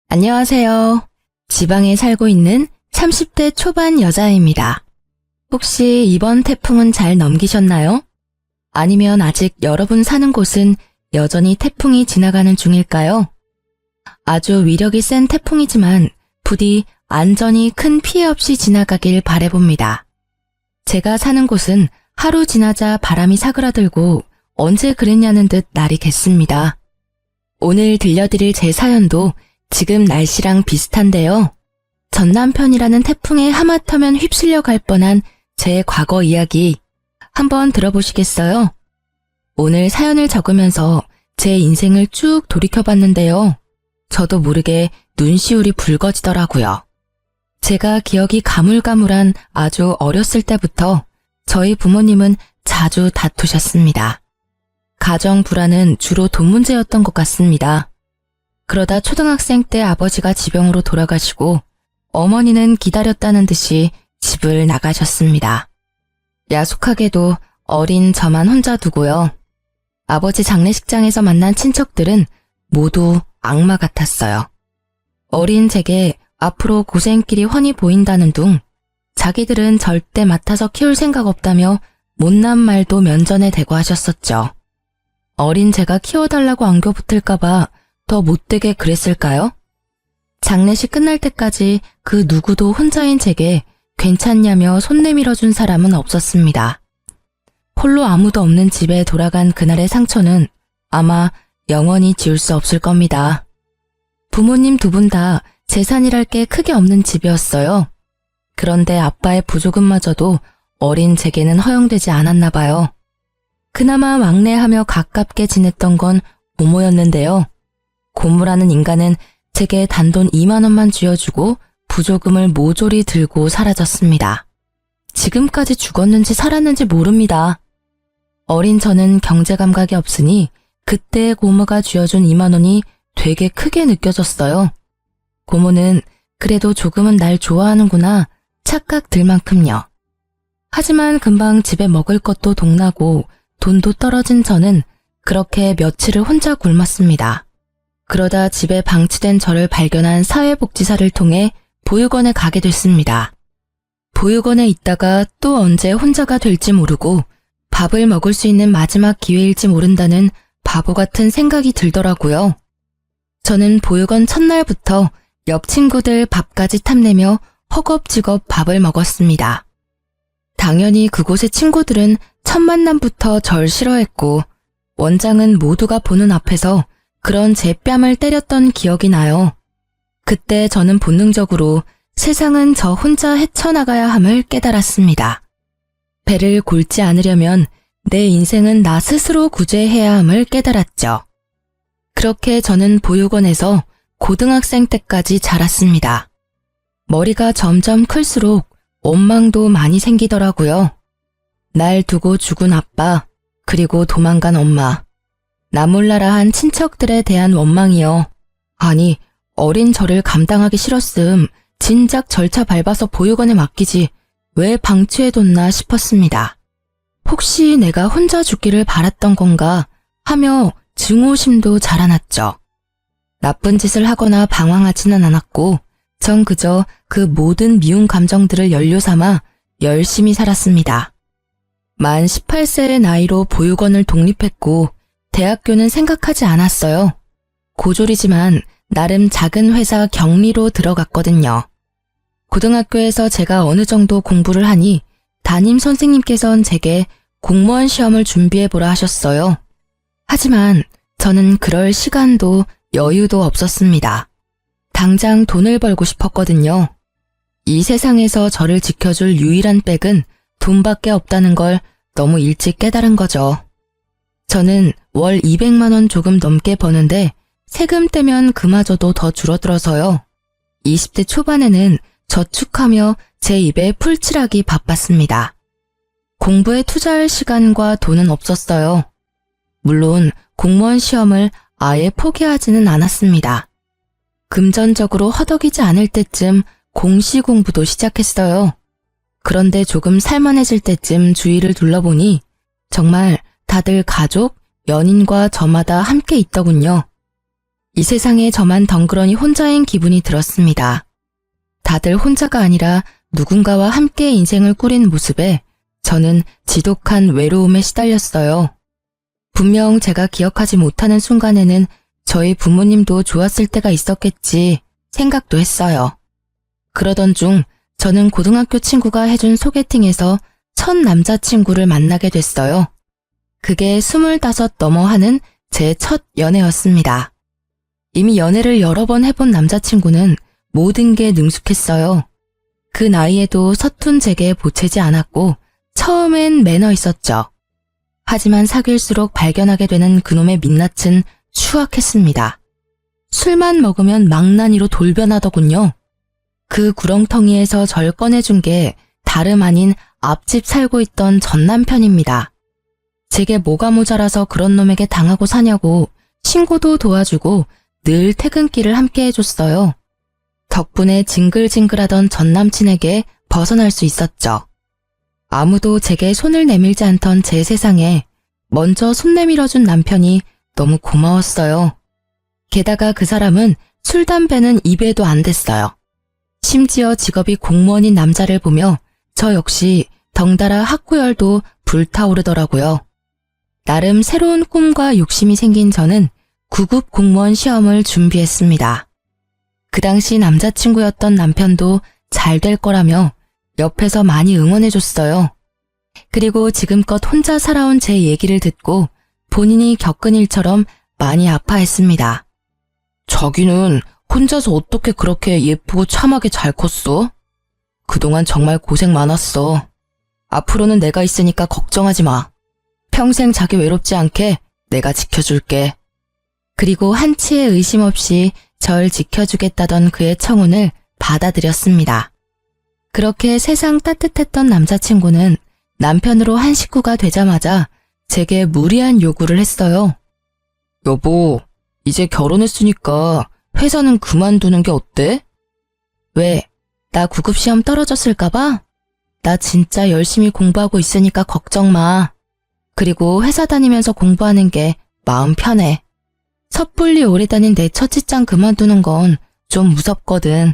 안녕하세요. 지방에 살고 있는 30대 초반 여자입니다. 혹시 이번 태풍은 잘 넘기셨나요? 아니면 아직 여러분 사는 곳은 여전히 태풍이 지나가는 중일까요? 아주 위력이 센 태풍이지만 부디 안전히 큰 피해 없이 지나가길 바라봅니다. 제가 사는 곳은 하루 지나자 바람이 사그라들고 언제 그랬냐는 듯 날이 겠습니다. 오늘 들려드릴 제 사연도 지금 날씨랑 비슷한데요. 전 남편이라는 태풍에 하마터면 휩쓸려 갈 뻔한 제 과거 이야기 한번 들어보시겠어요? 오늘 사연을 적으면서 제 인생을 쭉 돌이켜봤는데요. 저도 모르게 눈시울이 붉어지더라고요. 제가 기억이 가물가물한 아주 어렸을 때부터 저희 부모님은 자주 다투셨습니다. 가정 불화는 주로 돈 문제였던 것 같습니다. 그러다 초등학생 때 아버지가 지병으로 돌아가시고 어머니는 기다렸다는 듯이 집을 나가셨습니다. 야속하게도 어린 저만 혼자 두고요. 아버지 장례식장에서 만난 친척들은 모두 악마 같았어요. 어린 제게 앞으로 고생길이 훤히 보인다는 둥 자기들은 절대 맡아서 키울 생각 없다며 못난 말도 면전에 대고 하셨었죠. 어린 제가 키워달라고 안겨붙을까봐 더 못되게 그랬을까요? 장례식 끝날 때까지 그 누구도 혼자인 제게 괜찮냐며 손 내밀어준 사람은 없었습니다. 홀로 아무도 없는 집에 돌아간 그날의 상처는 아마 영원히 지울 수 없을 겁니다. 부모님 두 분 다 재산이랄 게 크게 없는 집이었어요. 그런데 아빠의 부조금마저도 어린 제게는 허용되지 않았나 봐요. 그나마 막내하며 가깝게 지냈던 건 고모였는데요. 고모라는 인간은 제게 단돈 2만 원만 쥐어주고 부조금을 모조리 들고 사라졌습니다. 지금까지 죽었는지 살았는지 모릅니다. 어린 저는 경제 감각이 없으니 그때 고모가 쥐어준 2만 원이 되게 크게 느껴졌어요. 고모는 그래도 조금은 날 좋아하는구나 착각 들 만큼요. 하지만 금방 집에 먹을 것도 동나고 돈도 떨어진 저는 그렇게 며칠을 혼자 굶었습니다. 그러다 집에 방치된 저를 발견한 사회복지사를 통해 보육원에 가게 됐습니다. 보육원에 있다가 또 언제 혼자가 될지 모르고 밥을 먹을 수 있는 마지막 기회일지 모른다는 바보 같은 생각이 들더라고요. 저는 보육원 첫날부터 옆 친구들 밥까지 탐내며 허겁지겁 밥을 먹었습니다. 당연히 그곳의 친구들은 첫 만남부터 절 싫어했고 원장은 모두가 보는 앞에서 그런 제 뺨을 때렸던 기억이 나요. 그때 저는 본능적으로 세상은 저 혼자 헤쳐나가야 함을 깨달았습니다. 배를 골지 않으려면 내 인생은 나 스스로 구제해야 함을 깨달았죠. 그렇게 저는 보육원에서 고등학생 때까지 자랐습니다. 머리가 점점 클수록 원망도 많이 생기더라고요. 날 두고 죽은 아빠, 그리고 도망간 엄마, 나 몰라라 한 친척들에 대한 원망이요. 아니, 어린 저를 감당하기 싫었음 진작 절차 밟아서 보육원에 맡기지 왜 방치해뒀나 싶었습니다. 혹시 내가 혼자 죽기를 바랐던 건가 하며 증오심도 자라났죠. 나쁜 짓을 하거나 방황하지는 않았고 전 그저 그 모든 미운 감정들을 연료 삼아 열심히 살았습니다. 만 18세의 나이로 보육원을 독립했고 대학교는 생각하지 않았어요. 고졸이지만 나름 작은 회사 경리로 들어갔거든요. 고등학교에서 제가 어느 정도 공부를 하니 담임 선생님께서는 제게 공무원 시험을 준비해보라 하셨어요. 하지만 저는 그럴 시간도 여유도 없었습니다. 당장 돈을 벌고 싶었거든요. 이 세상에서 저를 지켜줄 유일한 백은 돈밖에 없다는 걸 너무 일찍 깨달은 거죠. 저는 월 200만 원 조금 넘게 버는데 세금 떼면 그마저도 더 줄어들어서요. 20대 초반에는 저축하며 제 입에 풀칠하기 바빴습니다. 공부에 투자할 시간과 돈은 없었어요. 물론 공무원 시험을 아예 포기하지는 않았습니다. 금전적으로 허덕이지 않을 때쯤 공시 공부도 시작했어요. 그런데 조금 살만해질 때쯤 주위를 둘러보니 정말 다들 가족, 연인과 저마다 함께 있더군요. 이 세상에 저만 덩그러니 혼자인 기분이 들었습니다. 다들 혼자가 아니라 누군가와 함께 인생을 꾸린 모습에 저는 지독한 외로움에 시달렸어요. 분명 제가 기억하지 못하는 순간에는 저희 부모님도 좋았을 때가 있었겠지 생각도 했어요. 그러던 중 저는 고등학교 친구가 해준 소개팅에서 첫 남자친구를 만나게 됐어요. 그게 25 넘어 하는 제 첫 연애였습니다. 이미 연애를 여러 번 해본 남자친구는 모든 게 능숙했어요. 그 나이에도 서툰 제게 보채지 않았고 처음엔 매너 있었죠. 하지만 사귈수록 발견하게 되는 그놈의 민낯은 추악했습니다. 술만 먹으면 망나니로 돌변하더군요. 그 구렁텅이에서 절 꺼내준 게 다름 아닌 앞집 살고 있던 전 남편입니다. 제게 뭐가 모자라서 그런 놈에게 당하고 사냐고 신고도 도와주고 늘 퇴근길을 함께 해줬어요. 덕분에 징글징글하던 전 남친에게 벗어날 수 있었죠. 아무도 제게 손을 내밀지 않던 제 세상에 먼저 손 내밀어준 남편이 너무 고마웠어요. 게다가 그 사람은 술, 담배는 입에도 안 댔어요. 심지어 직업이 공무원인 남자를 보며 저 역시 덩달아 학구열도 불타오르더라고요. 나름 새로운 꿈과 욕심이 생긴 저는 9급 공무원 시험을 준비했습니다. 그 당시 남자친구였던 남편도 잘 될 거라며 옆에서 많이 응원해줬어요. 그리고 지금껏 혼자 살아온 제 얘기를 듣고 본인이 겪은 일처럼 많이 아파했습니다. 자기는 혼자서 어떻게 그렇게 예쁘고 참하게 잘 컸어? 그동안 정말 고생 많았어. 앞으로는 내가 있으니까 걱정하지 마. 평생 자기 외롭지 않게 내가 지켜줄게. 그리고 한치의 의심 없이 절 지켜주겠다던 그의 청혼을 받아들였습니다. 그렇게 세상 따뜻했던 남자친구는 남편으로 한 식구가 되자마자 제게 무리한 요구를 했어요. 여보, 이제 결혼했으니까 회사는 그만두는 게 어때? 왜? 나 9급 시험 떨어졌을까봐? 나 진짜 열심히 공부하고 있으니까 걱정 마. 그리고 회사 다니면서 공부하는 게 마음 편해. 섣불리 오래 다닌 내 첫 직장 그만두는 건 좀 무섭거든.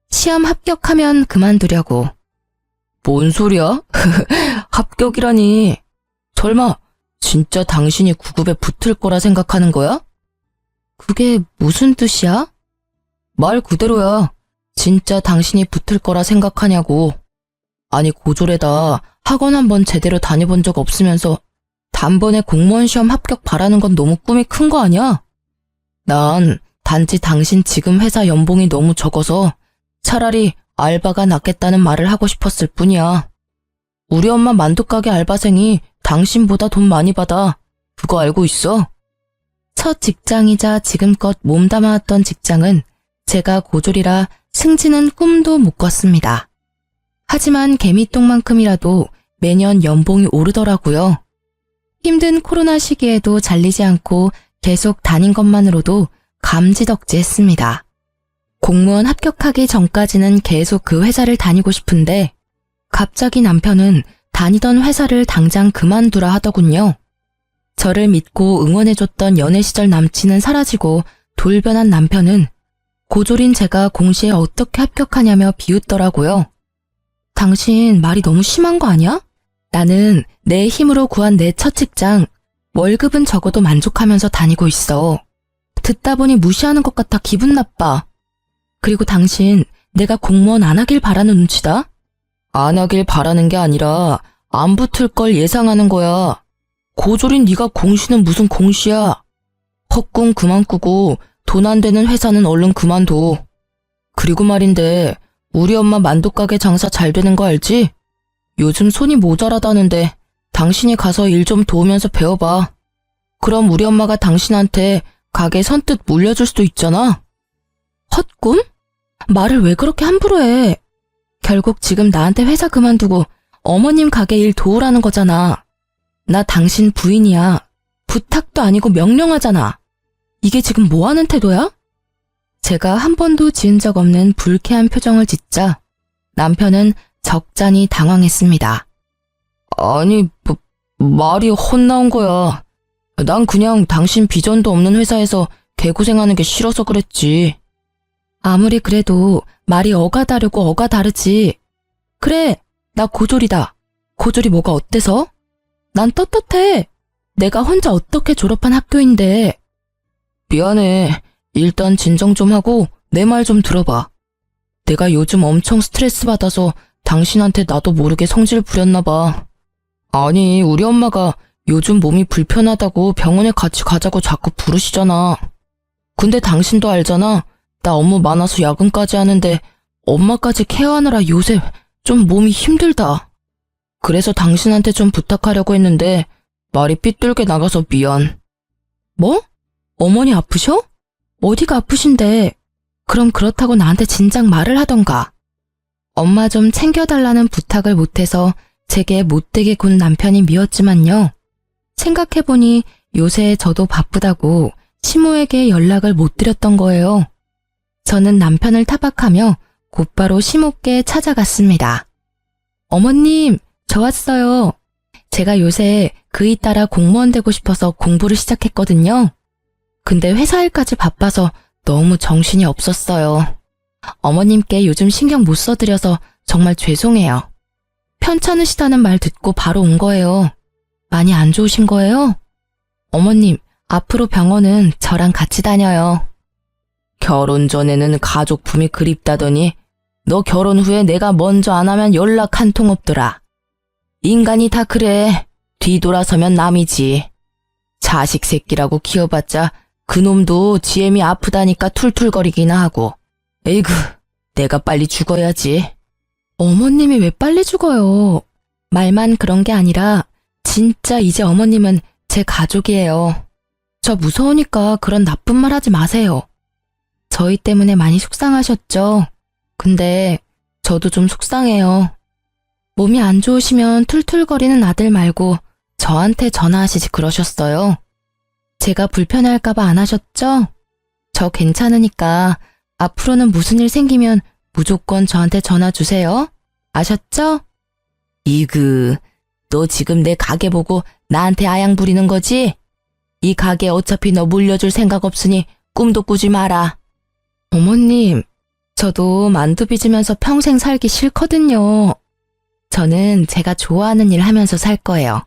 시험 합격하면 그만두려고. 뭔 소리야? 합격이라니. 설마 진짜 당신이 9급에 붙을 거라 생각하는 거야? 그게 무슨 뜻이야? 말 그대로야. 진짜 당신이 붙을 거라 생각하냐고. 아니 고졸에다 학원 한번 제대로 다녀본 적 없으면서 단번에 공무원 시험 합격 바라는 건 너무 꿈이 큰 거 아니야? 난 단지 당신 지금 회사 연봉이 너무 적어서 차라리 알바가 낫겠다는 말을 하고 싶었을 뿐이야. 우리 엄마 만두가게 알바생이 당신보다 돈 많이 받아. 그거 알고 있어? 첫 직장이자 지금껏 몸담아왔던 직장은 제가 고졸이라 승진은 꿈도 못 꿨습니다. 하지만 개미똥만큼이라도 매년 연봉이 오르더라고요. 힘든 코로나 시기에도 잘리지 않고 계속 다닌 것만으로도 감지덕지했습니다. 공무원 합격하기 전까지는 계속 그 회사를 다니고 싶은데 갑자기 남편은 다니던 회사를 당장 그만두라 하더군요. 저를 믿고 응원해줬던 연애 시절 남친은 사라지고 돌변한 남편은 고졸인 제가 공시에 어떻게 합격하냐며 비웃더라고요. 당신 말이 너무 심한 거 아니야? 나는 내 힘으로 구한 내 첫 직장, 월급은 적어도 만족하면서 다니고 있어. 듣다 보니 무시하는 것 같아 기분 나빠. 그리고 당신 내가 공무원 안 하길 바라는 눈치다? 안 하길 바라는 게 아니라 안 붙을 걸 예상하는 거야. 고졸인 네가 공시는 무슨 공시야. 헛꿈 그만 꾸고 돈 안 되는 회사는 얼른 그만둬. 그리고 말인데 우리 엄마 만두가게 장사 잘 되는 거 알지? 요즘 손이 모자라다는데 당신이 가서 일 좀 도우면서 배워봐. 그럼 우리 엄마가 당신한테 가게 선뜻 물려줄 수도 있잖아. 헛꿈? 말을 왜 그렇게 함부로 해? 결국 지금 나한테 회사 그만두고 어머님 가게 일 도우라는 거잖아. 나 당신 부인이야. 부탁도 아니고 명령하잖아. 이게 지금 뭐 하는 태도야? 제가 한 번도 지은 적 없는 불쾌한 표정을 짓자 남편은 적잖이 당황했습니다. 아니, 말이 헛나온 거야. 난 그냥 당신 비전도 없는 회사에서 개고생하는 게 싫어서 그랬지. 아무리 그래도 말이 어가 다르고 어가 다르지. 그래, 나 고졸이다. 고졸이 뭐가 어때서? 난 떳떳해. 내가 혼자 어떻게 졸업한 학교인데. 미안해. 일단 진정 좀 하고 내 말 좀 들어봐. 내가 요즘 엄청 스트레스 받아서 당신한테 나도 모르게 성질 부렸나 봐. 아니, 우리 엄마가 요즘 몸이 불편하다고 병원에 같이 가자고 자꾸 부르시잖아. 근데 당신도 알잖아. 나 업무 많아서 야근까지 하는데 엄마까지 케어하느라 요새 좀 몸이 힘들다. 그래서 당신한테 좀 부탁하려고 했는데 말이 삐뚤게 나가서 미안. 뭐? 어머니 아프셔? 어디가 아프신데? 그럼 그렇다고 나한테 진작 말을 하던가. 엄마 좀 챙겨달라는 부탁을 못해서 제게 못되게 군 남편이 미웠지만요. 생각해보니 요새 저도 바쁘다고 시모에게 연락을 못 드렸던 거예요. 저는 남편을 타박하며 곧바로 시모께 찾아갔습니다. 어머님, 저 왔어요. 제가 요새 그이 따라 공무원 되고 싶어서 공부를 시작했거든요. 근데 회사 일까지 바빠서 너무 정신이 없었어요. 어머님께 요즘 신경 못 써드려서 정말 죄송해요. 편찮으시다는 말 듣고 바로 온 거예요. 많이 안 좋으신 거예요? 어머님, 앞으로 병원은 저랑 같이 다녀요. 결혼 전에는 가족품이 그립다더니 너 결혼 후에 내가 먼저 안 하면 연락 한 통 없더라. 인간이 다 그래. 뒤돌아서면 남이지. 자식 새끼라고 키워봤자 그놈도 지엠이 아프다니까 툴툴거리기나 하고. 에이구, 내가 빨리 죽어야지. 어머님이 왜 빨리 죽어요? 말만 그런 게 아니라 진짜 이제 어머님은 제 가족이에요. 저 무서우니까 그런 나쁜 말 하지 마세요. 저희 때문에 많이 속상하셨죠? 근데 저도 좀 속상해요. 몸이 안 좋으시면 툴툴거리는 아들 말고 저한테 전화하시지 그러셨어요. 제가 불편할까봐 안 하셨죠? 저 괜찮으니까 앞으로는 무슨 일 생기면 무조건 저한테 전화 주세요. 아셨죠? 이그, 너 지금 내 가게 보고 나한테 아양 부리는 거지? 이 가게 어차피 너 물려줄 생각 없으니 꿈도 꾸지 마라. 어머님, 저도 만두 빚으면서 평생 살기 싫거든요. 저는 제가 좋아하는 일 하면서 살 거예요.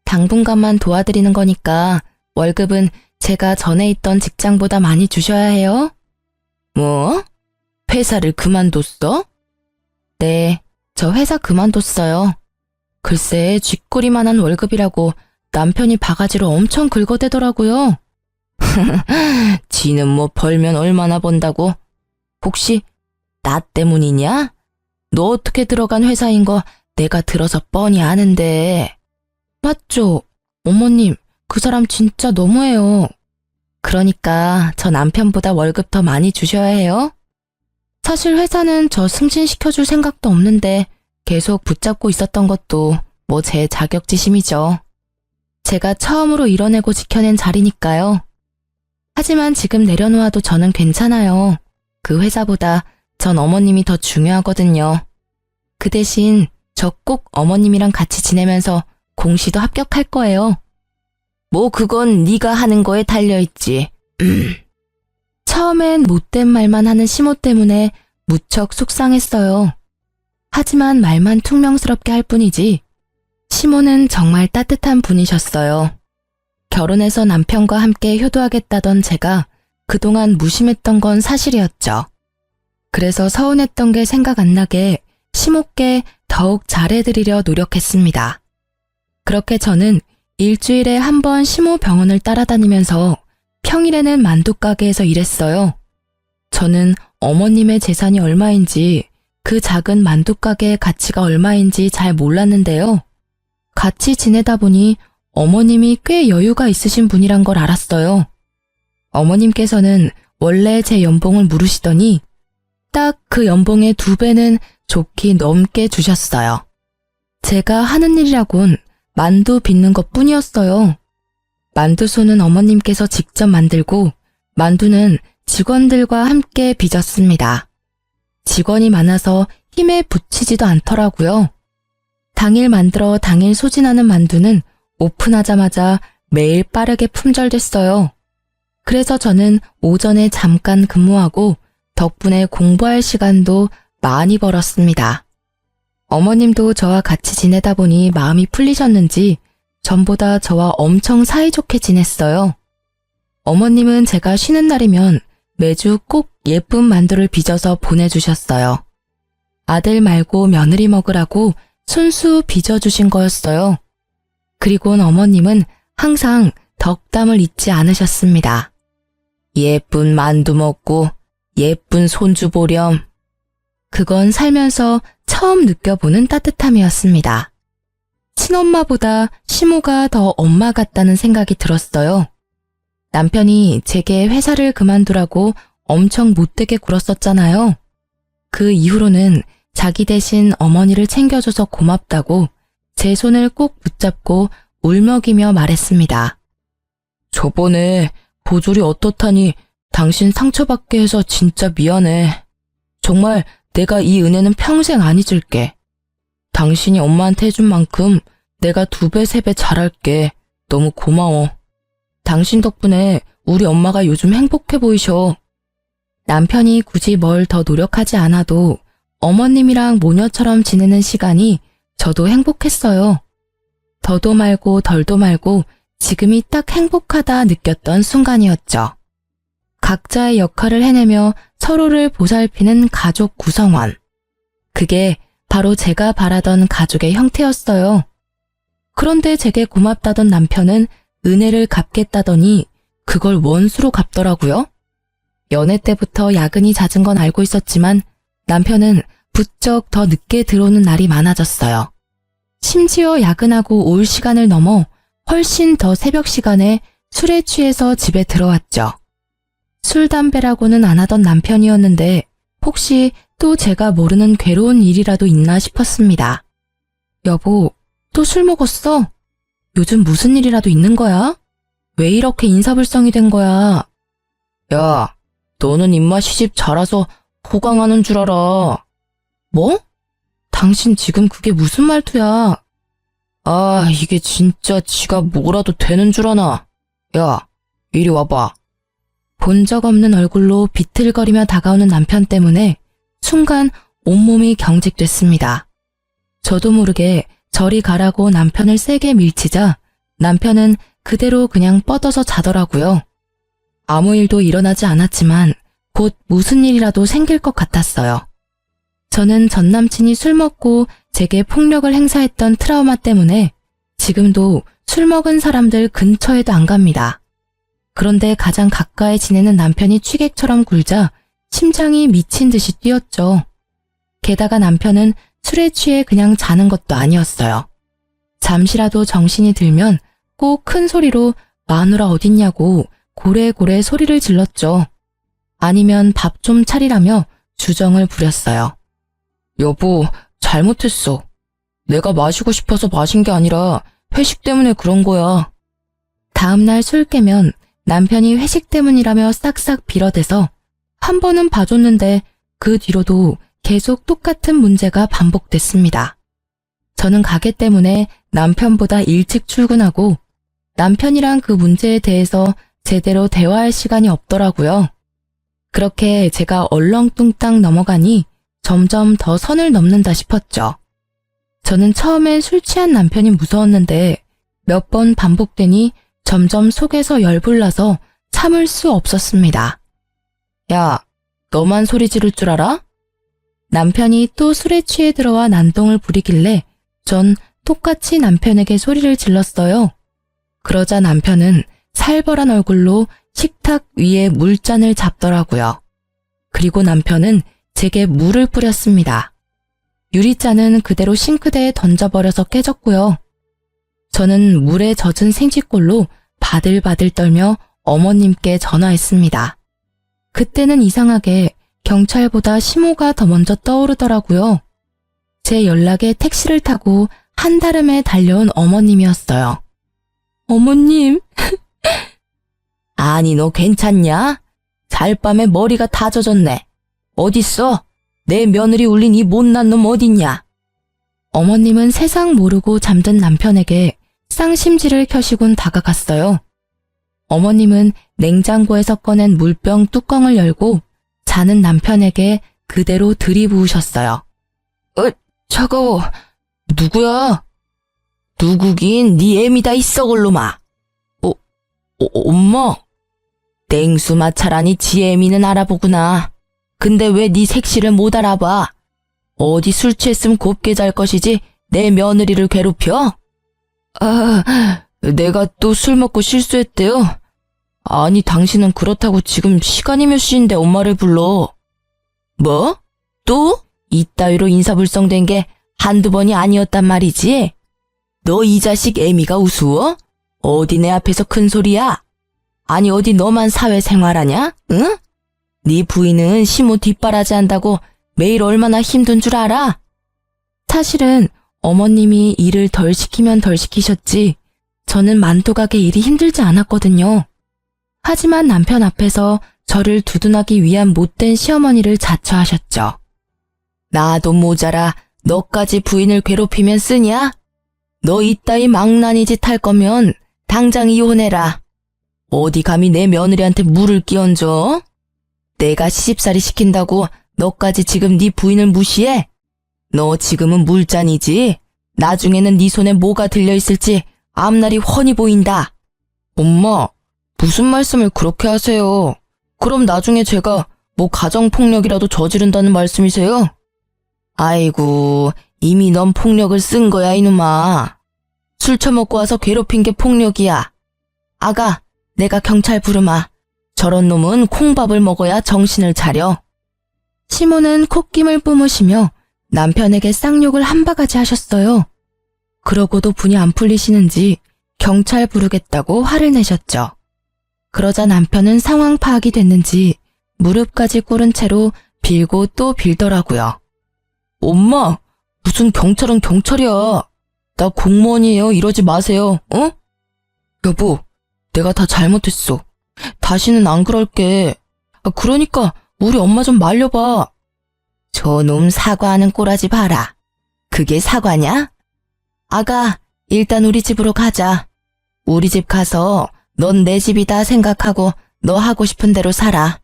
당분간만 도와드리는 거니까 월급은 제가 전에 있던 직장보다 많이 주셔야 해요. 뭐? 회사를 그만뒀어? 네, 저 회사 그만뒀어요. 글쎄, 쥐꼬리만한 월급이라고 남편이 바가지로 엄청 긁어대더라고요. 지는 뭐 벌면 얼마나 번다고? 혹시 나 때문이냐? 너 어떻게 들어간 회사인 거 내가 들어서 뻔히 아는데. 맞죠? 어머님, 그 사람 진짜 너무해요. 그러니까 저 남편보다 월급 더 많이 주셔야 해요. 사실 회사는 저 승진시켜줄 생각도 없는데 계속 붙잡고 있었던 것도 뭐 제 자격지심이죠. 제가 처음으로 이뤄내고 지켜낸 자리니까요. 하지만 지금 내려놓아도 저는 괜찮아요. 그 회사보다 전 어머님이 더 중요하거든요. 그 대신 저 꼭 어머님이랑 같이 지내면서 공시도 합격할 거예요. 뭐 그건 네가 하는 거에 달려있지. 처음엔 못된 말만 하는 시모 때문에 무척 속상했어요. 하지만 말만 퉁명스럽게 할 뿐이지 시모는 정말 따뜻한 분이셨어요. 결혼해서 남편과 함께 효도하겠다던 제가 그동안 무심했던 건 사실이었죠. 그래서 서운했던 게 생각 안 나게 시모께 더욱 잘해드리려 노력했습니다. 그렇게 저는 일주일에 한 번 시모 병원을 따라다니면서 평일에는 만두가게에서 일했어요. 저는 어머님의 재산이 얼마인지 그 작은 만두가게의 가치가 얼마인지 잘 몰랐는데요. 같이 지내다 보니 어머님이 꽤 여유가 있으신 분이란 걸 알았어요. 어머님께서는 원래 제 연봉을 물으시더니 딱 그 연봉의 2배는 좋게 넘게 주셨어요. 제가 하는 일이라곤 만두 빚는 것 뿐이었어요. 만두소는 어머님께서 직접 만들고 만두는 직원들과 함께 빚었습니다. 직원이 많아서 힘에 부치지도 않더라고요. 당일 만들어 당일 소진하는 만두는 오픈하자마자 매일 빠르게 품절됐어요. 그래서 저는 오전에 잠깐 근무하고 덕분에 공부할 시간도 많이 벌었습니다. 어머님도 저와 같이 지내다 보니 마음이 풀리셨는지 전보다 저와 엄청 사이좋게 지냈어요. 어머님은 제가 쉬는 날이면 매주 꼭 예쁜 만두를 빚어서 보내주셨어요. 아들 말고 며느리 먹으라고 순수 빚어주신 거였어요. 그리곤 어머님은 항상 덕담을 잊지 않으셨습니다. 예쁜 만두 먹고 예쁜 손주 보렴. 그건 살면서 처음 느껴보는 따뜻함이었습니다. 친엄마보다 시모가 더 엄마 같다는 생각이 들었어요. 남편이 제게 회사를 그만두라고 엄청 못되게 굴었었잖아요. 그 이후로는 자기 대신 어머니를 챙겨줘서 고맙다고 제 손을 꼭 붙잡고 울먹이며 말했습니다. 저번에 보졸이 어떻다니 당신 상처받게 해서 진짜 미안해. 정말 내가 이 은혜는 평생 안 잊을게. 당신이 엄마한테 해준 만큼 내가 2배, 3배 잘할게. 너무 고마워. 당신 덕분에 우리 엄마가 요즘 행복해 보이셔. 남편이 굳이 뭘 더 노력하지 않아도 어머님이랑 모녀처럼 지내는 시간이 저도 행복했어요. 더도 말고 덜도 말고 지금이 딱 행복하다 느꼈던 순간이었죠. 각자의 역할을 해내며 서로를 보살피는 가족 구성원. 그게 바로 제가 바라던 가족의 형태였어요. 그런데 제게 고맙다던 남편은 은혜를 갚겠다더니 그걸 원수로 갚더라고요. 연애 때부터 야근이 잦은 건 알고 있었지만 남편은 부쩍 더 늦게 들어오는 날이 많아졌어요. 심지어 야근하고 올 시간을 넘어 훨씬 더 새벽 시간에 술에 취해서 집에 들어왔죠. 술, 담배라고는 안 하던 남편이었는데 혹시 또 제가 모르는 괴로운 일이라도 있나 싶었습니다. 여보, 또 술 먹었어? 요즘 무슨 일이라도 있는 거야? 왜 이렇게 인사불성이 된 거야? 야, 너는 인마 시집 잘와서 호강하는 줄 알아. 뭐? 당신 지금 그게 무슨 말투야? 아, 이게 진짜 지가 뭐라도 되는 줄 아나? 야, 이리 와봐. 본 적 없는 얼굴로 비틀거리며 다가오는 남편 때문에 순간 온몸이 경직됐습니다. 저도 모르게 저리 가라고 남편을 세게 밀치자 남편은 그대로 그냥 뻗어서 자더라고요. 아무 일도 일어나지 않았지만 곧 무슨 일이라도 생길 것 같았어요. 저는 전 남친이 술 먹고 제게 폭력을 행사했던 트라우마 때문에 지금도 술 먹은 사람들 근처에도 안 갑니다. 그런데 가장 가까이 지내는 남편이 취객처럼 굴자 심장이 미친 듯이 뛰었죠. 게다가 남편은 술에 취해 그냥 자는 것도 아니었어요. 잠시라도 정신이 들면 꼭 큰 소리로 마누라 어딨냐고 고래고래 소리를 질렀죠. 아니면 밥 좀 차리라며 주정을 부렸어요. 여보, 잘못했어. 내가 마시고 싶어서 마신 게 아니라 회식 때문에 그런 거야. 다음날 술 깨면 남편이 회식 때문이라며 싹싹 빌어대서 한 번은 봐줬는데 그 뒤로도 계속 똑같은 문제가 반복됐습니다. 저는 가게 때문에 남편보다 일찍 출근하고 남편이랑 그 문제에 대해서 제대로 대화할 시간이 없더라고요. 그렇게 제가 얼렁뚱땅 넘어가니 점점 더 선을 넘는다 싶었죠. 저는 처음엔 술 취한 남편이 무서웠는데 몇 번 반복되니 점점 속에서 열불나서 참을 수 없었습니다. 야, 너만 소리 지를 줄 알아? 남편이 또 술에 취해 들어와 난동을 부리길래 전 똑같이 남편에게 소리를 질렀어요. 그러자 남편은 살벌한 얼굴로 식탁 위에 물잔을 잡더라고요. 그리고 남편은 제게 물을 뿌렸습니다. 유리잔은 그대로 싱크대에 던져버려서 깨졌고요. 저는 물에 젖은 생쥐꼴로 바들바들 떨며 어머님께 전화했습니다. 그때는 이상하게 경찰보다 시모가 더 먼저 떠오르더라고요. 제 연락에 택시를 타고 한달음에 달려온 어머님이었어요. 어머님. 아니, 너 괜찮냐? 잘밤에 머리가 다 젖었네. 어딨어? 내 며느리 울린 이 못난 놈 어딨냐? 어머님은 세상 모르고 잠든 남편에게 쌍심지를 켜시곤 다가갔어요. 어머님은 냉장고에서 꺼낸 물병 뚜껑을 열고 자는 남편에게 그대로 들이부으셨어요. 차가워. 누구야? 누구긴 네 애미다 이 썩을 놈아. 엄마. 냉수 마찰하니 지 애미는 알아보구나. 근데 왜 네 색시를 못 알아봐? 어디 술 취했으면 곱게 잘 것이지 내 며느리를 괴롭혀? 내가 또 술 먹고 실수했대요. 아니 당신은 그렇다고 지금 시간이 몇 시인데 엄마를 불러. 뭐? 또? 이따위로 인사불성된 게 한두 번이 아니었단 말이지? 너 이 자식 애미가 우스워? 어디 내 앞에서 큰 소리야? 아니 어디 너만 사회생활하냐? 응? 네 부인은 시모 뒷바라지 한다고 매일 얼마나 힘든 줄 알아? 사실은 어머님이 일을 덜 시키면 덜 시키셨지 저는 만두가게 일이 힘들지 않았거든요. 하지만 남편 앞에서 저를 두둔하기 위한 못된 시어머니를 자처하셨죠. 나도 모자라 너까지 부인을 괴롭히면 쓰냐? 너 이따위 망나니 짓 할 거면 당장 이혼해라. 어디 감히 내 며느리한테 물을 끼얹어? 내가 시집살이 시킨다고 너까지 지금 네 부인을 무시해? 너 지금은 물잔이지? 나중에는 네 손에 뭐가 들려있을지 앞날이 훤히 보인다. 엄마, 무슨 말씀을 그렇게 하세요? 그럼 나중에 제가 뭐 가정폭력이라도 저지른다는 말씀이세요? 아이고, 이미 넌 폭력을 쓴 거야 이놈아. 술 처먹고 와서 괴롭힌 게 폭력이야. 아가, 내가 경찰 부르마. 저런 놈은 콩밥을 먹어야 정신을 차려. 시모는 콧김을 뿜으시며 남편에게 쌍욕을 한 바가지 하셨어요. 그러고도 분이 안 풀리시는지 경찰 부르겠다고 화를 내셨죠. 그러자 남편은 상황 파악이 됐는지 무릎까지 꿇은 채로 빌고 또 빌더라고요. 엄마, 무슨 경찰은 경찰이야. 나 공무원이에요. 이러지 마세요. 어? 여보, 내가 다 잘못했어. 다시는 안 그럴게. 그러니까 우리 엄마 좀 말려봐. 저놈 사과하는 꼬라지 봐라. 그게 사과냐? 아가, 일단 우리 집으로 가자. 우리 집 가서 넌 내 집이다 생각하고 너 하고 싶은 대로 살아.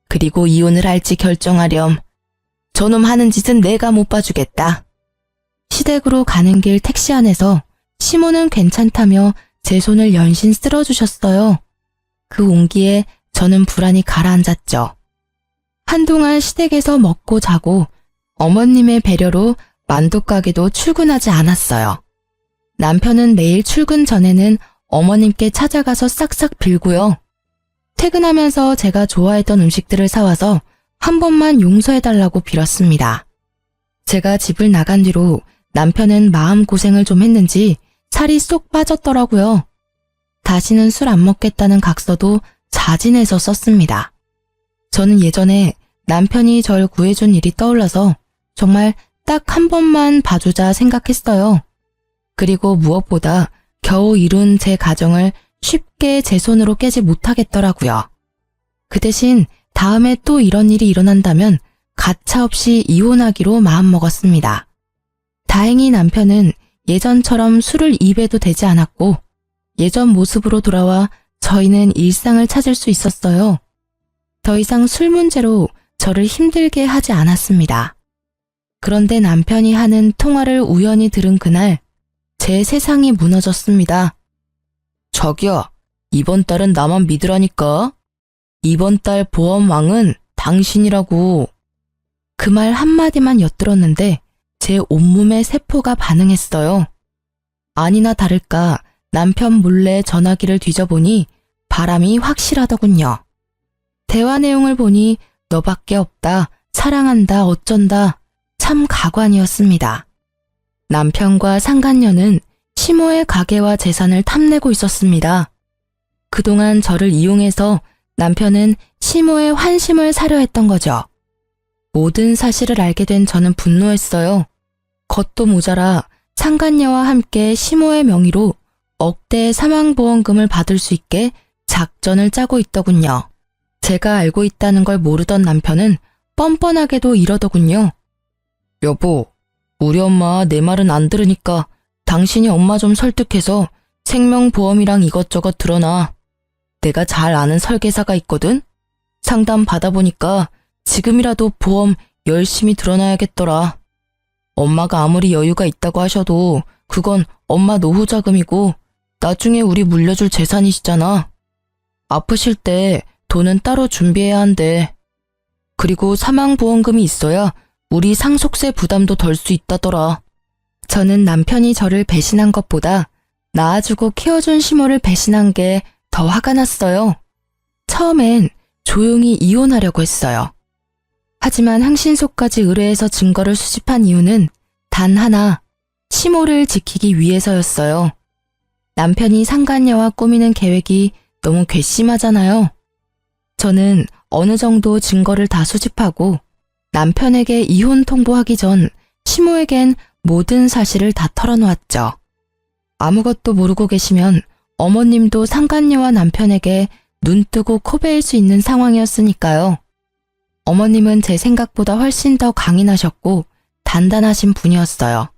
그리고 이혼을 할지 결정하렴. 저놈 하는 짓은 내가 못 봐주겠다. 시댁으로 가는 길 택시 안에서 시모는 괜찮다며 제 손을 연신 쓸어주셨어요. 그 온기에 저는 불안이 가라앉았죠. 한동안 시댁에서 먹고 자고 어머님의 배려로 만두가게도 출근하지 않았어요. 남편은 매일 출근 전에는 어머님께 찾아가서 싹싹 빌고요. 퇴근하면서 제가 좋아했던 음식들을 사와서 한 번만 용서해달라고 빌었습니다. 제가 집을 나간 뒤로 남편은 마음고생을 좀 했는지 살이 쏙 빠졌더라고요. 다시는 술 안 먹겠다는 각서도 자진해서 썼습니다. 저는 예전에 남편이 절 구해준 일이 떠올라서 정말 딱 한 번만 봐주자 생각했어요. 그리고 무엇보다 겨우 이룬 제 가정을 쉽게 제 손으로 깨지 못하겠더라고요. 그 대신 다음에 또 이런 일이 일어난다면 가차없이 이혼하기로 마음먹었습니다. 다행히 남편은 예전처럼 술을 입에도 대지 않았고 예전 모습으로 돌아와 저희는 일상을 찾을 수 있었어요. 더 이상 술 문제로 저를 힘들게 하지 않았습니다. 그런데 남편이 하는 통화를 우연히 들은 그날 제 세상이 무너졌습니다. 자기야, 이번 달은 나만 믿으라니까. 이번 달 보험왕은 당신이라고. 그 말 한마디만 엿들었는데 제 온몸에 세포가 반응했어요. 아니나 다를까 남편 몰래 전화기를 뒤져보니 바람이 확실하더군요. 대화 내용을 보니 너밖에 없다, 사랑한다, 어쩐다. 참 가관이었습니다. 남편과 상간녀는 시모의 가게와 재산을 탐내고 있었습니다. 그동안 저를 이용해서 남편은 시모의 환심을 사려 했던 거죠. 모든 사실을 알게 된 저는 분노했어요. 겉도 모자라 상간녀와 함께 시모의 명의로 억대의 사망보험금을 받을 수 있게 작전을 짜고 있더군요. 제가 알고 있다는 걸 모르던 남편은 뻔뻔하게도 이러더군요. 여보, 우리 엄마 내 말은 안 들으니까 당신이 엄마 좀 설득해서 생명보험이랑 이것저것 들어놔. 내가 잘 아는 설계사가 있거든? 상담 받아보니까 지금이라도 보험 열심히 들어놔야겠더라. 엄마가 아무리 여유가 있다고 하셔도 그건 엄마 노후 자금이고 나중에 우리 물려줄 재산이시잖아. 아프실 때 돈은 따로 준비해야 한대. 그리고 사망보험금이 있어야 우리 상속세 부담도 덜 수 있다더라. 저는 남편이 저를 배신한 것보다 낳아주고 키워준 시모를 배신한 게 더 화가 났어요. 처음엔 조용히 이혼하려고 했어요. 하지만 항신소까지 의뢰해서 증거를 수집한 이유는 단 하나, 시모를 지키기 위해서였어요. 남편이 상간녀와 꾸미는 계획이 너무 괘씸하잖아요. 저는 어느 정도 증거를 다 수집하고 남편에게 이혼 통보하기 전 시모에겐 모든 사실을 다 털어놓았죠. 아무것도 모르고 계시면 어머님도 상간녀와 남편에게 눈 뜨고 코 베일 수 있는 상황이었으니까요. 어머님은 제 생각보다 훨씬 더 강인하셨고 단단하신 분이었어요.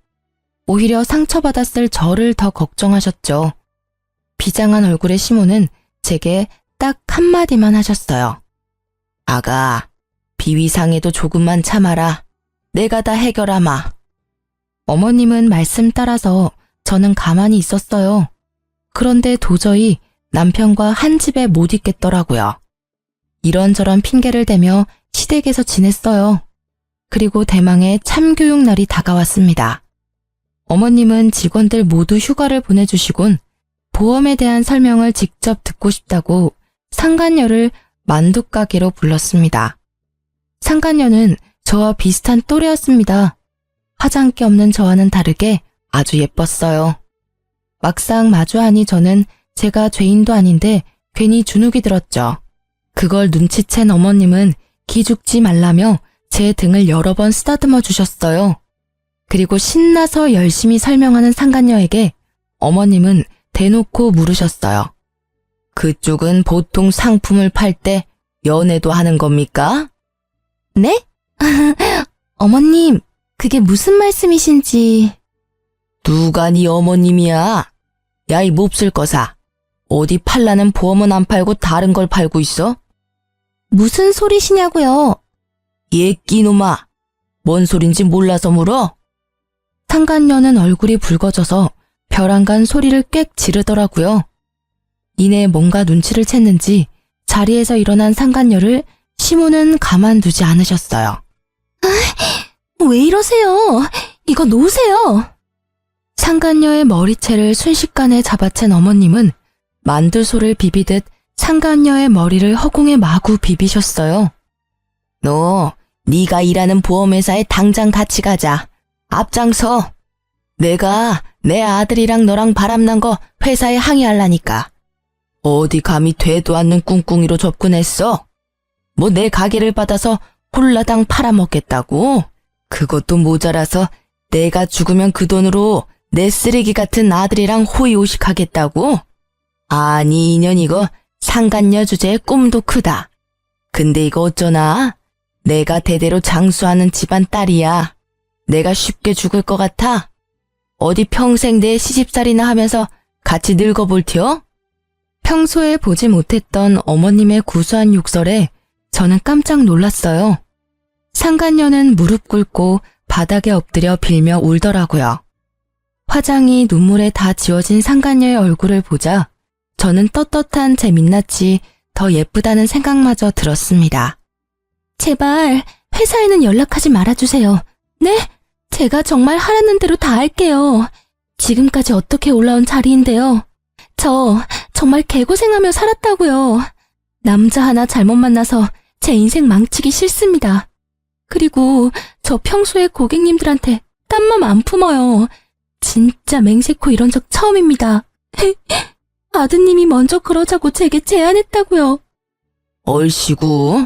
오히려 상처받았을 저를 더 걱정하셨죠. 비장한 얼굴의 시모는 제게 딱 한마디만 하셨어요. 아가, 비위상에도 조금만 참아라. 내가 다 해결하마. 어머님은 말씀 따라서 저는 가만히 있었어요. 그런데 도저히 남편과 한 집에 못 있겠더라고요. 이런저런 핑계를 대며 시댁에서 지냈어요. 그리고 대망의 참교육 날이 다가왔습니다. 어머님은 직원들 모두 휴가를 보내주시곤 보험에 대한 설명을 직접 듣고 싶다고 상간녀를 만두가게로 불렀습니다. 상간녀는 저와 비슷한 또래였습니다. 화장기 없는 저와는 다르게 아주 예뻤어요. 막상 마주하니 저는 제가 죄인도 아닌데 괜히 주눅이 들었죠. 그걸 눈치챈 어머님은 기죽지 말라며 제 등을 여러 번 쓰다듬어 주셨어요. 그리고 신나서 열심히 설명하는 상간녀에게 어머님은 대놓고 물으셨어요. 그쪽은 보통 상품을 팔 때 연애도 하는 겁니까? 네? 어머님, 그게 무슨 말씀이신지. 누가 네 어머님이야? 야, 이 몹쓸 거사. 어디 팔라는 보험은 안 팔고 다른 걸 팔고 있어? 무슨 소리시냐고요? 얘 끼놈아. 뭔 소린지 몰라서 물어? 상간녀는 얼굴이 붉어져서 벼랑간 소리를 꽥 지르더라고요. 이내 뭔가 눈치를 챘는지 자리에서 일어난 상간녀를 시모는 가만두지 않으셨어요. 왜 이러세요? 이거 놓으세요. 상간녀의 머리채를 순식간에 잡아챈 어머님은 만두소를 비비듯 상간녀의 머리를 허공에 마구 비비셨어요. 너, 네가 일하는 보험회사에 당장 같이 가자. 앞장서. 내가 내 아들이랑 너랑 바람난 거 회사에 항의하려니까. 어디 감히 되도 않는 꿍꿍이로 접근했어? 뭐 내 가게를 받아서 홀라당 팔아먹겠다고? 그것도 모자라서 내가 죽으면 그 돈으로 내 쓰레기 같은 아들이랑 호의호식하겠다고? 아니 인연 이거 상간녀 주제에 꿈도 크다. 근데 이거 어쩌나? 내가 대대로 장수하는 집안 딸이야. 내가 쉽게 죽을 것 같아? 어디 평생 내 시집살이나 하면서 같이 늙어볼 티요? 평소에 보지 못했던 어머님의 구수한 욕설에 저는 깜짝 놀랐어요. 상간녀는 무릎 꿇고 바닥에 엎드려 빌며 울더라고요. 화장이 눈물에 다 지워진 상간녀의 얼굴을 보자 저는 떳떳한 제 민낯이 더 예쁘다는 생각마저 들었습니다. 제발 회사에는 연락하지 말아주세요. 네? 제가 정말 하라는 대로 다 할게요. 지금까지 어떻게 올라온 자리인데요. 저 정말 개고생하며 살았다고요. 남자 하나 잘못 만나서 제 인생 망치기 싫습니다. 그리고 저 평소에 고객님들한테 딴 맘 안 품어요. 진짜 맹세코 이런 적 처음입니다. 아드님이 먼저 그러자고 제게 제안했다고요. 얼씨구,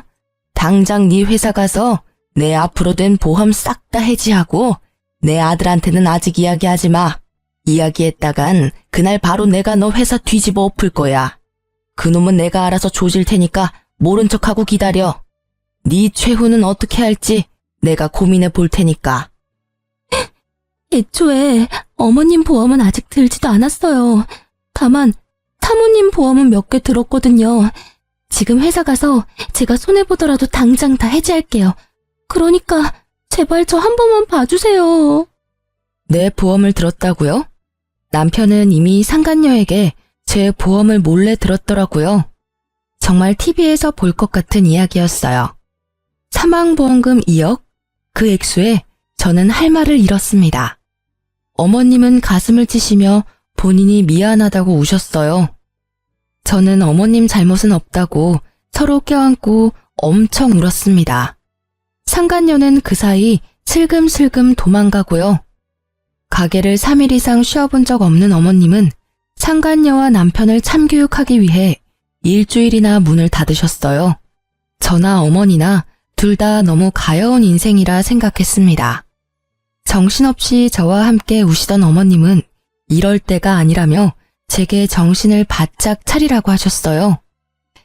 당장 네 회사 가서 내 앞으로 된 보험 싹 다 해지하고 내 아들한테는 아직 이야기하지 마. 이야기했다간 그날 바로 내가 너 회사 뒤집어 엎을 거야. 그놈은 내가 알아서 조질 테니까 모른 척하고 기다려. 네 최후는 어떻게 할지 내가 고민해 볼 테니까. 애초에 어머님 보험은 아직 들지도 않았어요. 다만 사모님 보험은 몇 개 들었거든요. 지금 회사 가서 제가 손해보더라도 당장 다 해지할게요. 그러니까 제발 저 한 번만 봐주세요. 내 보험을 들었다고요? 남편은 이미 상간녀에게 제 보험을 몰래 들었더라고요. 정말 TV에서 볼 것 같은 이야기였어요. 사망보험금 2억? 그 액수에 저는 할 말을 잃었습니다. 어머님은 가슴을 치시며 본인이 미안하다고 우셨어요. 저는 어머님 잘못은 없다고 서로 껴안고 엄청 울었습니다. 상간녀는 그 사이 슬금슬금 도망가고요. 가게를 3일 이상 쉬어본 적 없는 어머님은 상간녀와 남편을 참교육하기 위해 일주일이나 문을 닫으셨어요. 저나 어머니나 둘 다 너무 가여운 인생이라 생각했습니다. 정신없이 저와 함께 우시던 어머님은 이럴 때가 아니라며 제게 정신을 바짝 차리라고 하셨어요.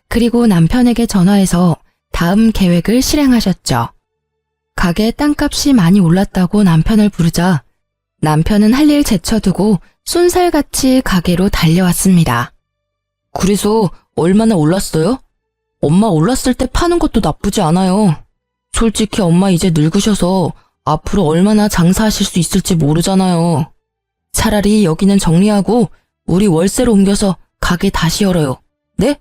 그리고 남편에게 전화해서 다음 계획을 실행하셨죠. 가게 땅값이 많이 올랐다고 남편을 부르자 남편은 할 일 제쳐두고 쏜살같이 가게로 달려왔습니다. 그래서 얼마나 올랐어요? 엄마 올랐을 때 파는 것도 나쁘지 않아요. 솔직히 엄마 이제 늙으셔서 앞으로 얼마나 장사하실 수 있을지 모르잖아요. 차라리 여기는 정리하고 우리 월세로 옮겨서 가게 다시 열어요. 네?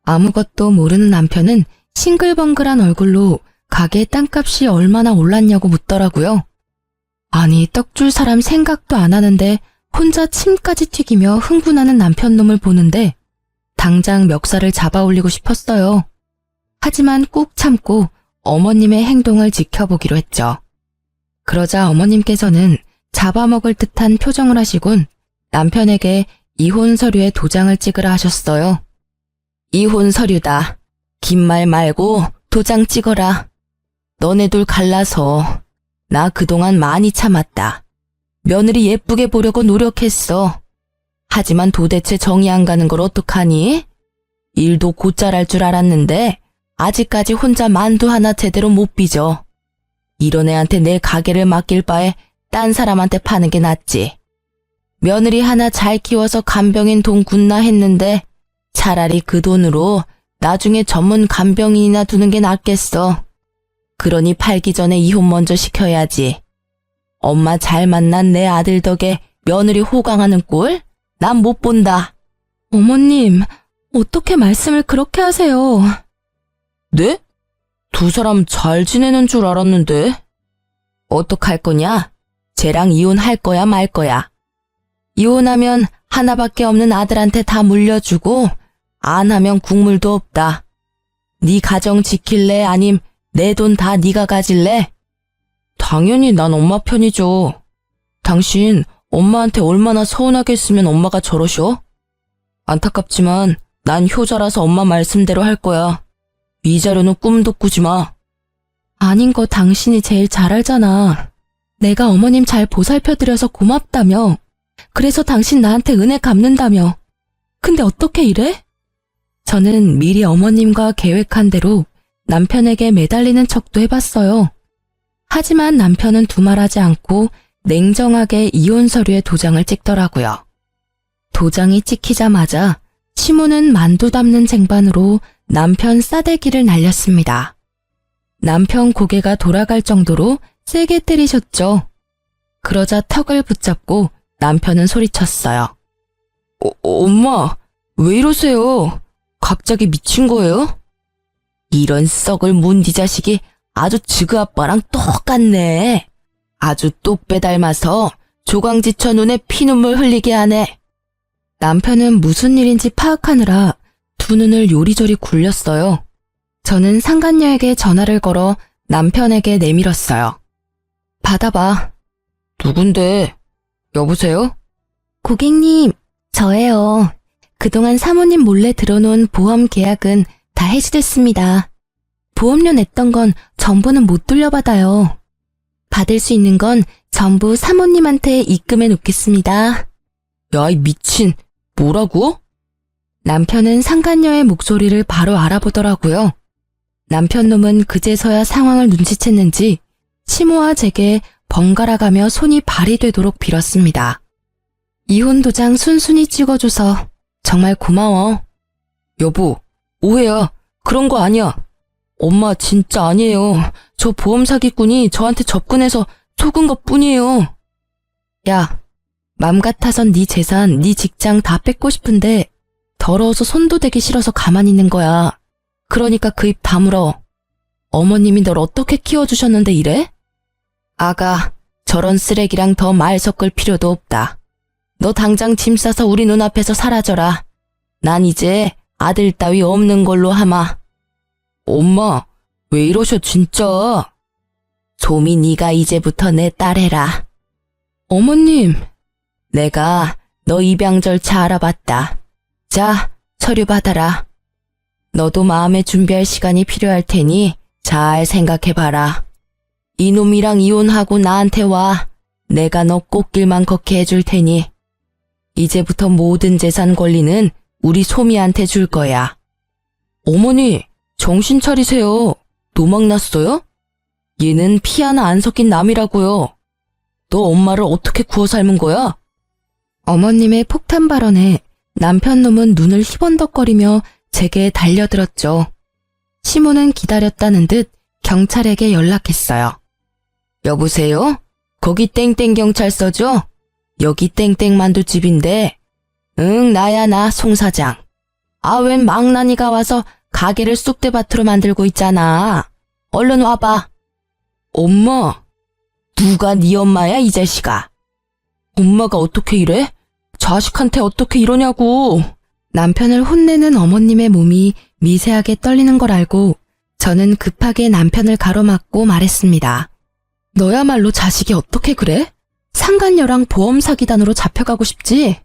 아무것도 모르는 남편은 싱글벙글한 얼굴로 가게 땅값이 얼마나 올랐냐고 묻더라고요. 아니, 떡 줄 사람 생각도 안 하는데 혼자 침까지 튀기며 흥분하는 남편 놈을 보는데 당장 멱살을 잡아 올리고 싶었어요. 하지만 꾹 참고 어머님의 행동을 지켜보기로 했죠. 그러자 어머님께서는 잡아먹을 듯한 표정을 하시곤 남편에게 이혼 서류에 도장을 찍으라 하셨어요. 이혼 서류다. 긴 말 말고 도장 찍어라. 너네 둘 갈라서 나 그동안 많이 참았다. 며느리 예쁘게 보려고 노력했어. 하지만 도대체 정이 안 가는 걸 어떡하니? 일도 곧잘 할 줄 알았는데 아직까지 혼자 만두 하나 제대로 못 빚어. 이런 애한테 내 가게를 맡길 바에 딴 사람한테 파는 게 낫지. 며느리 하나 잘 키워서 간병인 돈 굿나 했는데 차라리 그 돈으로 나중에 전문 간병인이나 두는 게 낫겠어. 그러니 팔기 전에 이혼 먼저 시켜야지. 엄마 잘 만난 내 아들 덕에 며느리 호강하는 꼴? 난 못 본다. 어머님, 어떻게 말씀을 그렇게 하세요? 네? 두 사람 잘 지내는 줄 알았는데. 어떡할 거냐? 쟤랑 이혼할 거야 말 거야. 이혼하면 하나밖에 없는 아들한테 다 물려주고 안 하면 국물도 없다. 네 가정 지킬래 아님 내 돈 다 네가 가질래? 당연히 난 엄마 편이죠. 당신 엄마한테 얼마나 서운하게 했으면 엄마가 저러셔? 안타깝지만 난 효자라서 엄마 말씀대로 할 거야. 위자료는 꿈도 꾸지 마. 아닌 거 당신이 제일 잘 알잖아. 내가 어머님 잘 보살펴드려서 고맙다며. 그래서 당신 나한테 은혜 갚는다며. 근데 어떻게 이래? 저는 미리 어머님과 계획한 대로 남편에게 매달리는 척도 해봤어요. 하지만 남편은 두말하지 않고 냉정하게 이혼 서류에 도장을 찍더라고요. 도장이 찍히자마자 시모는 만두 담는 쟁반으로 남편 싸대기를 날렸습니다. 남편 고개가 돌아갈 정도로 세게 때리셨죠. 그러자 턱을 붙잡고 남편은 소리쳤어요. 엄마, 왜 이러세요? 갑자기 미친 거예요? 이런 썩을 문디 자식이 아주 지그 아빠랑 똑같네. 아주 똑배 닮아서 조광지처 눈에 피눈물 흘리게 하네. 남편은 무슨 일인지 파악하느라 두 눈을 요리조리 굴렸어요. 저는 상간녀에게 전화를 걸어 남편에게 내밀었어요. 받아봐. 누군데? 여보세요? 고객님, 저예요. 그동안 사모님 몰래 들어놓은 보험 계약은 다 해지됐습니다. 보험료 냈던 건 전부는 못 돌려받아요. 받을 수 있는 건 전부 사모님한테 입금해 놓겠습니다. 야, 이 미친, 뭐라고? 남편은 상간녀의 목소리를 바로 알아보더라고요. 남편 놈은 그제서야 상황을 눈치챘는지 시모와 제게 번갈아가며 손이 발이 되도록 빌었습니다. 이혼 도장 순순히 찍어줘서 정말 고마워. 여보, 오해야. 그런 거 아니야. 엄마 진짜 아니에요. 저 보험 사기꾼이 저한테 접근해서 속은 것 뿐이에요. 야, 맘 같아선 네 재산, 네 직장 다 뺏고 싶은데 더러워서 손도 대기 싫어서 가만히 있는 거야. 그러니까 그 입 다물어. 어머님이 널 어떻게 키워주셨는데 이래? 아가, 저런 쓰레기랑 더 말 섞을 필요도 없다. 너 당장 짐 싸서 우리 눈앞에서 사라져라. 난 이제 아들 따위 없는 걸로 하마. 엄마, 왜 이러셔 진짜? 소미 네가 이제부터 내 딸 해라. 어머님, 내가 너 입양 절차 알아봤다. 자, 서류 받아라. 너도 마음에 준비할 시간이 필요할 테니 잘 생각해봐라. 이놈이랑 이혼하고 나한테 와. 내가 너 꽃길만 걷게 해줄 테니. 이제부터 모든 재산 권리는 우리 소미한테 줄 거야. 어머니, 정신 차리세요. 노망 났어요? 얘는 피 하나 안 섞인 남이라고요. 너 엄마를 어떻게 구워 삶은 거야? 어머님의 폭탄 발언에 남편 놈은 눈을 희번덕거리며 제게 달려들었죠. 시모는 기다렸다는 듯 경찰에게 연락했어요. 여보세요? 거기 땡땡 경찰서죠? 여기 땡땡 만두집인데. 응, 나야 나 송 사장. 아, 웬 망나니가 와서 가게를 쑥대밭으로 만들고 있잖아. 얼른 와봐. 엄마, 누가 네 엄마야 이 자식아? 엄마가 어떻게 이래? 자식한테 어떻게 이러냐고. 남편을 혼내는 어머님의 몸이 미세하게 떨리는 걸 알고 저는 급하게 남편을 가로막고 말했습니다. 너야말로 자식이 어떻게 그래? 상간녀랑 보험 사기단으로 잡혀가고 싶지?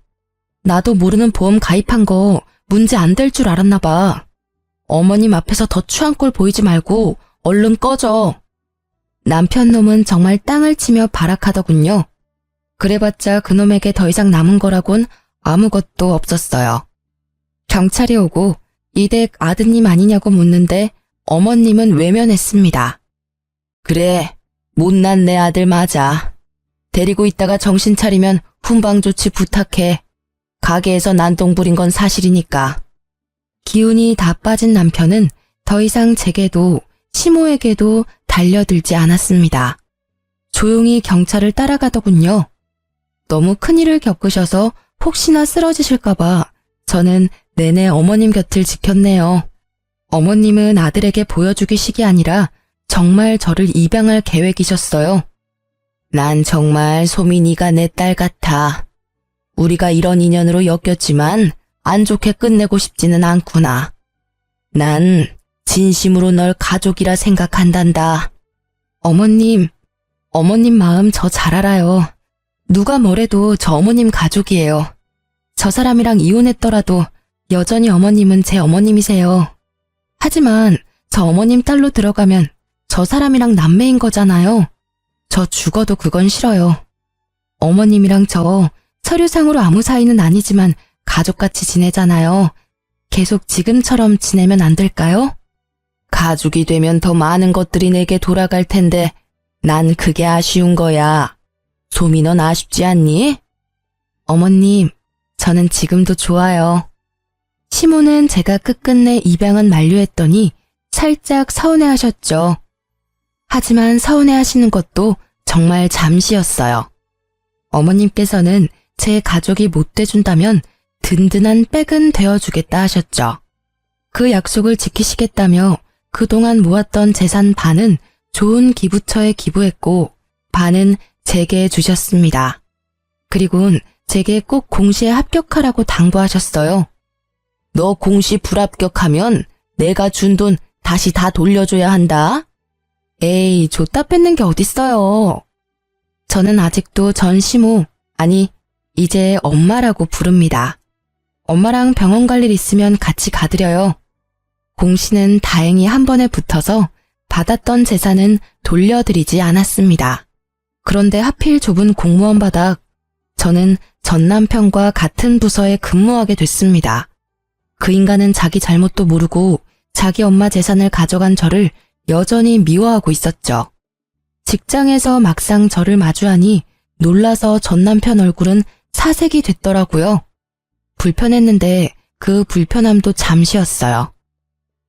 나도 모르는 보험 가입한 거 문제 안 될 줄 알았나 봐. 어머님 앞에서 더 추한 꼴 보이지 말고 얼른 꺼져. 남편 놈은 정말 땅을 치며 발악하더군요. 그래봤자 그놈에게 더 이상 남은 거라곤 아무것도 없었어요. 경찰이 오고 이댁 아드님 아니냐고 묻는데 어머님은 외면했습니다. 그래, 못난 내 아들 맞아. 데리고 있다가 정신 차리면 훈방 조치 부탁해. 가게에서 난동 부린 건 사실이니까. 기운이 다 빠진 남편은 더 이상 제게도 시모에게도 달려들지 않았습니다. 조용히 경찰을 따라가더군요. 너무 큰일을 겪으셔서 혹시나 쓰러지실까봐 저는 내내 어머님 곁을 지켰네요. 어머님은 아들에게 보여주기식이 아니라 정말 저를 입양할 계획이셨어요. 난 정말 소민이가 내 딸 같아. 우리가 이런 인연으로 엮였지만 안 좋게 끝내고 싶지는 않구나. 난 진심으로 널 가족이라 생각한단다. 어머님 마음 저 잘 알아요. 누가 뭐래도 저 어머님 가족이에요. 저 사람이랑 이혼했더라도 여전히 어머님은 제 어머님이세요. 하지만 저 어머님 딸로 들어가면 저 사람이랑 남매인 거잖아요. 저 죽어도 그건 싫어요. 어머님이랑 저 서류상으로 아무 사이는 아니지만 가족같이 지내잖아요. 계속 지금처럼 지내면 안 될까요? 가족이 되면 더 많은 것들이 내게 돌아갈 텐데 난 그게 아쉬운 거야. 소미 넌 아쉽지 않니? 어머님, 저는 지금도 좋아요. 시모는 제가 끝끝내 입양은 만료했더니 살짝 서운해하셨죠. 하지만 서운해하시는 것도 정말 잠시였어요. 어머님께서는 제 가족이 못 돼준다면 든든한 백은 되어주겠다 하셨죠. 그 약속을 지키시겠다며 그동안 모았던 재산 반은 좋은 기부처에 기부했고 반은 제게 주셨습니다. 그리고는 제게 꼭 공시에 합격하라고 당부하셨어요. 너 공시 불합격하면 내가 준 돈 다시 다 돌려줘야 한다. 에이, 줬다 뺏는 게 어딨어요. 저는 아직도 전 시모, 아니 이제 엄마라고 부릅니다. 엄마랑 병원 갈 일 있으면 같이 가드려요. 공시는 다행히 한 번에 붙어서 받았던 재산은 돌려드리지 않았습니다. 그런데 하필 좁은 공무원 바닥, 저는 전 남편과 같은 부서에 근무하게 됐습니다. 그 인간은 자기 잘못도 모르고 자기 엄마 재산을 가져간 저를 여전히 미워하고 있었죠. 직장에서 막상 저를 마주하니 놀라서 전 남편 얼굴은 사색이 됐더라고요. 불편했는데 그 불편함도 잠시였어요.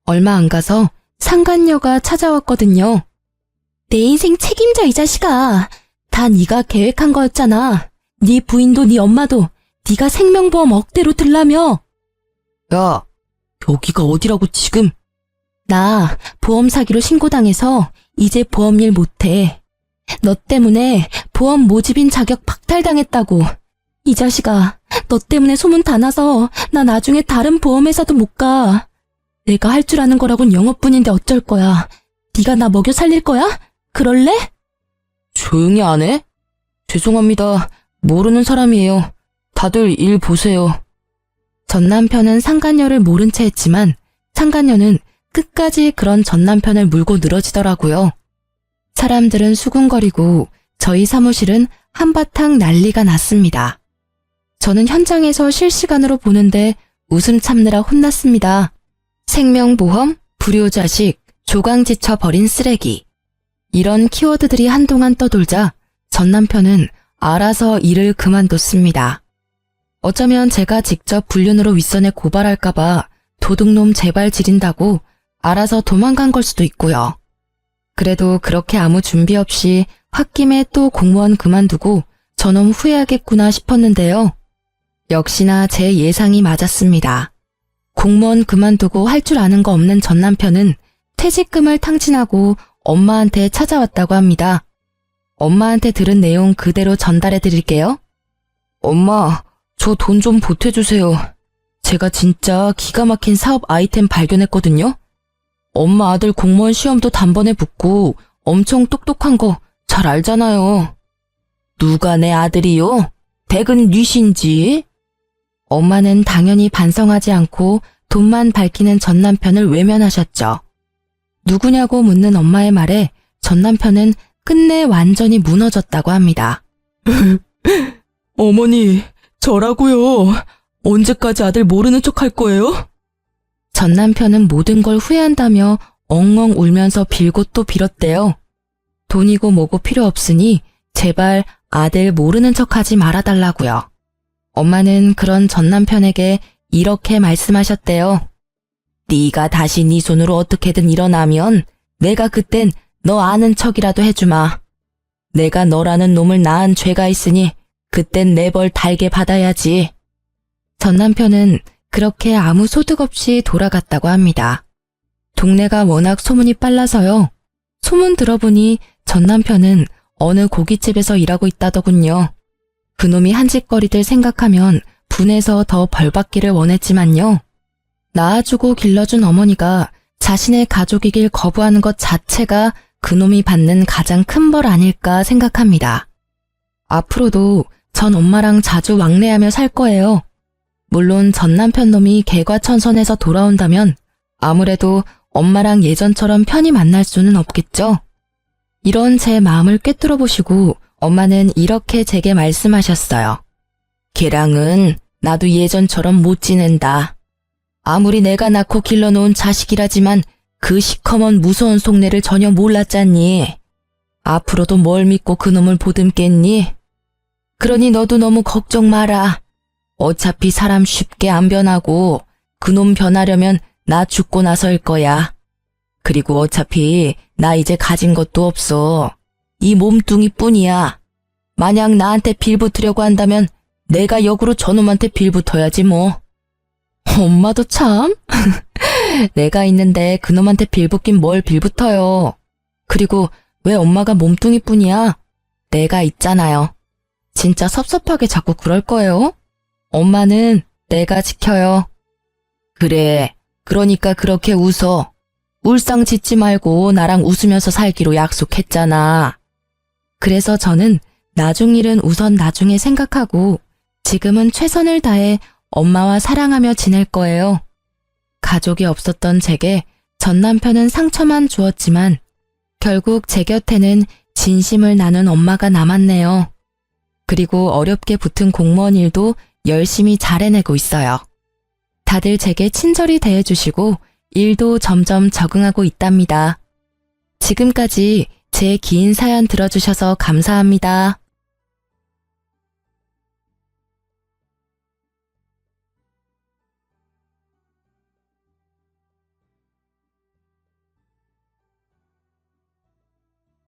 얼마 안 가서 상간녀가 찾아왔거든요. 내 인생 책임져 이 자식아. 다 네가 계획한 거였잖아. 네 부인도 네 엄마도 네가 생명보험 억대로 들라며. 야, 여기가 어디라고 지금? 나 보험 사기로 신고당해서 이제 보험일 못해. 너 때문에 보험 모집인 자격 박탈당했다고. 이 자식아, 너 때문에 소문 다 나서 나 나중에 다른 보험회사도 못 가. 내가 할 줄 아는 거라곤 영어뿐인데 어쩔 거야. 네가 나 먹여 살릴 거야? 그럴래? 조용히 안 해? 죄송합니다. 모르는 사람이에요. 다들 일 보세요. 전 남편은 상간녀를 모른 채 했지만 상간녀는 끝까지 그런 전 남편을 물고 늘어지더라고요. 사람들은 수군거리고 저희 사무실은 한바탕 난리가 났습니다. 저는 현장에서 실시간으로 보는데 웃음 참느라 혼났습니다. 생명보험, 불효자식, 조강지쳐 버린 쓰레기. 이런 키워드들이 한동안 떠돌자 전 남편은 알아서 일을 그만뒀습니다. 어쩌면 제가 직접 불륜으로 윗선에 고발할까봐 도둑놈 제발 지린다고 알아서 도망간 걸 수도 있고요. 그래도 그렇게 아무 준비 없이 홧김에 또 공무원 그만두고 저놈 후회하겠구나 싶었는데요. 역시나 제 예상이 맞았습니다. 공무원 그만두고 할 줄 아는 거 없는 전 남편은 퇴직금을 탕진하고 엄마한테 찾아왔다고 합니다. 엄마한테 들은 내용 그대로 전달해 드릴게요. 엄마, 저 돈 좀 보태주세요. 제가 진짜 기가 막힌 사업 아이템 발견했거든요. 엄마 아들 공무원 시험도 단번에 붙고 엄청 똑똑한 거 잘 알잖아요. 누가 내 아들이요? 댁은 뉘신지? 엄마는 당연히 반성하지 않고 돈만 밝히는 전 남편을 외면하셨죠. 누구냐고 묻는 엄마의 말에 전 남편은 끝내 완전히 무너졌다고 합니다. 어머니, 저라고요. 언제까지 아들 모르는 척 할 거예요? 전 남편은 모든 걸 후회한다며 엉엉 울면서 빌고 또 빌었대요. 돈이고 뭐고 필요 없으니 제발 아들 모르는 척하지 말아달라고요. 엄마는 그런 전 남편에게 이렇게 말씀하셨대요. 네가 다시 네 손으로 어떻게든 일어나면 내가 그땐 너 아는 척이라도 해주마. 내가 너라는 놈을 낳은 죄가 있으니 그땐 내 벌 달게 받아야지. 전 남편은 그렇게 아무 소득 없이 돌아갔다고 합니다. 동네가 워낙 소문이 빨라서요. 소문 들어보니 전 남편은 어느 고깃집에서 일하고 있다더군요. 그놈이 한 짓거리들 생각하면 분해서 더 벌받기를 원했지만요. 낳아주고 길러준 어머니가 자신의 가족이길 거부하는 것 자체가 그놈이 받는 가장 큰 벌 아닐까 생각합니다. 앞으로도 전 엄마랑 자주 왕래하며 살 거예요. 물론 전 남편 놈이 개과천선해서 돌아온다면 아무래도 엄마랑 예전처럼 편히 만날 수는 없겠죠. 이런 제 마음을 꿰뚫어 보시고 엄마는 이렇게 제게 말씀하셨어요. 걔랑은 나도 예전처럼 못 지낸다. 아무리 내가 낳고 길러놓은 자식이라지만 그 시커먼 무서운 속내를 전혀 몰랐잖니. 앞으로도 뭘 믿고 그놈을 보듬겠니? 그러니 너도 너무 걱정 마라. 어차피 사람 쉽게 안 변하고 그놈 변하려면 나 죽고 나서일 거야. 그리고 어차피 나 이제 가진 것도 없어. 이 몸뚱이뿐이야. 만약 나한테 빌붙으려고 한다면 내가 역으로 저놈한테 빌붙어야지 뭐. 엄마도 참. 내가 있는데 그놈한테 빌붙긴 뭘 빌붙어요. 그리고 왜 엄마가 몸뚱이뿐이야? 내가 있잖아요. 진짜 섭섭하게 자꾸 그럴 거예요? 엄마는 내가 지켜요. 그래, 그러니까 그렇게 웃어. 울상 짓지 말고 나랑 웃으면서 살기로 약속했잖아. 그래서 저는 나중 일은 우선 나중에 생각하고 지금은 최선을 다해 엄마와 사랑하며 지낼 거예요. 가족이 없었던 제게 전 남편은 상처만 주었지만 결국 제 곁에는 진심을 나눈 엄마가 남았네요. 그리고 어렵게 붙은 공무원 일도 열심히 잘 해내고 있어요. 다들 제게 친절히 대해주시고 일도 점점 적응하고 있답니다. 지금까지 제 긴 사연 들어주셔서 감사합니다.